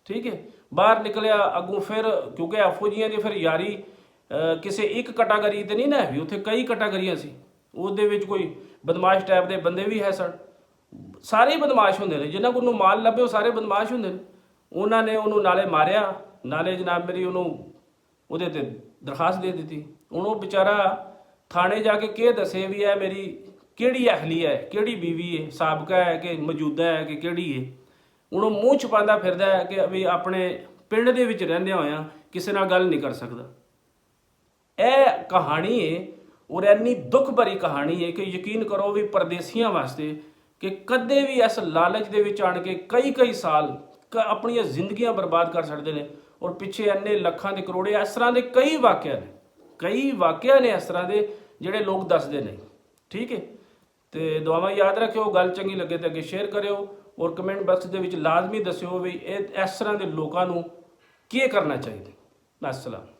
ਠੀਕ ਹੈ, ਬਾਹਰ ਨਿਕਲਿਆ ਅੱਗੋਂ ਫਿਰ ਕਿਉਂਕਿ ਫੌਜੀਆਂ ਦੀ ਫਿਰ ਯਾਰੀ ਕਿਸੇ ਇੱਕ ਕੈਟਾਗਰੀ ਤੇ ਨਹੀਂ ਨਾ ਹੈਗੀ, ਉੱਥੇ ਕਈ ਕੈਟਾਗਰੀਆਂ ਸੀ। ਉਹਦੇ ਵਿੱਚ ਕੋਈ ਬਦਮਾਸ਼ ਟਾਈਪ ਦੇ ਬੰਦੇ ਵੀ ਹੈ ਸਨ, ਸਾਰੇ ਹੀ ਬਦਮਾਸ਼ ਹੁੰਦੇ ਨੇ, ਜਿਨ੍ਹਾਂ ਕੋਲ ਮਾਲ ਲੱਭੇ ਉਹ ਸਾਰੇ ਬਦਮਾਸ਼ ਹੁੰਦੇ ਨੇ। ਉਹਨਾਂ ਨੇ ਉਹਨੂੰ ਨਾਲੇ ਮਾਰਿਆ, ਨਾਲੇ ਜਨਾਬ ਮੇਰੀ ਉਹਨੂੰ ਉਹਦੇ ਤੇ ਦਰਖਾਸਤ ਦੇ ਦਿੱਤੀ। ਹੁਣ ਉਹ ਵਿਚਾਰਾ ਥਾਣੇ ਜਾ ਕੇ ਕੀ ਦੱਸੇ ਵੀ ਇਹ ਮੇਰੀ ਕਿਹੜੀ ਅਹਲੀ ਹੈ, ਕਿਹੜੀ ਬੀਵੀ ਹੈ, ਸਾਬਕਾ ਹੈ ਕਿ ਮੌਜੂਦਾ ਹੈ ਕਿ ਕਿਹੜੀ ਹੈ। ਹੁਣ ਉਹ ਮੂੰਹ ਛੁਪਾਉਂਦਾ ਫਿਰਦਾ ਹੈ ਕਿ ਵੀ ਆਪਣੇ ਪਿੰਡ ਦੇ ਵਿੱਚ ਰਹਿੰਦਿਆਂ ਹੋਇਆਂ ਕਿਸੇ ਨਾਲ ਗੱਲ ਨਹੀਂ ਕਰ ਸਕਦਾ। ਇਹ ਕਹਾਣੀ ਹੈ ਔਰ ਇੰਨੀ ਦੁੱਖ ਭਰੀ ਕਹਾਣੀ ਹੈ ਕਿ ਯਕੀਨ ਕਰੋ ਵੀ ਪਰਦੇਸੀਆਂ ਵਾਸਤੇ ਕਿ ਕਦੇ ਵੀ ਇਸ ਲਾਲਚ ਦੇ ਵਿੱਚ ਆਣ ਕੇ ਕਈ ਸਾਲ ਆਪਣੀਆਂ ਜ਼ਿੰਦਗੀਆਂ ਬਰਬਾਦ ਕਰ ਛੱਡਦੇ ਨੇ ਔਰ ਪਿੱਛੇ ਇੰਨੇ ਲੱਖਾਂ ਦੇ ਕਰੋੜੇ ਇਸ ਤਰ੍ਹਾਂ ਦੇ ਕਈ ਵਾਕਿਆ ਨੇ ਇਸ ਤਰ੍ਹਾਂ ਦੇ ਜਿਹੜੇ ਲੋਕ ਦੱਸਦੇ ਨੇ। ਠੀਕ ਹੈ, ਤੇ ਦੁਆਵਾਂ ਯਾਦ ਰੱਖਿਓ, ਗੱਲ ਚੰਗੀ ਲੱਗੇ ਤਾਂ ਅੱਗੇ ਸ਼ੇਅਰ ਕਰਿਓ ਔਰ ਕਮੈਂਟ ਬਾਕਸ ਦੇ ਵਿੱਚ ਲਾਜ਼ਮੀ ਦੱਸਿਓ ਵੀ ਇਸ ਤਰ੍ਹਾਂ ਦੇ ਲੋਕਾਂ ਨੂੰ ਕੀ ਕਰਨਾ ਚਾਹੀਦਾ। अस्सलाम।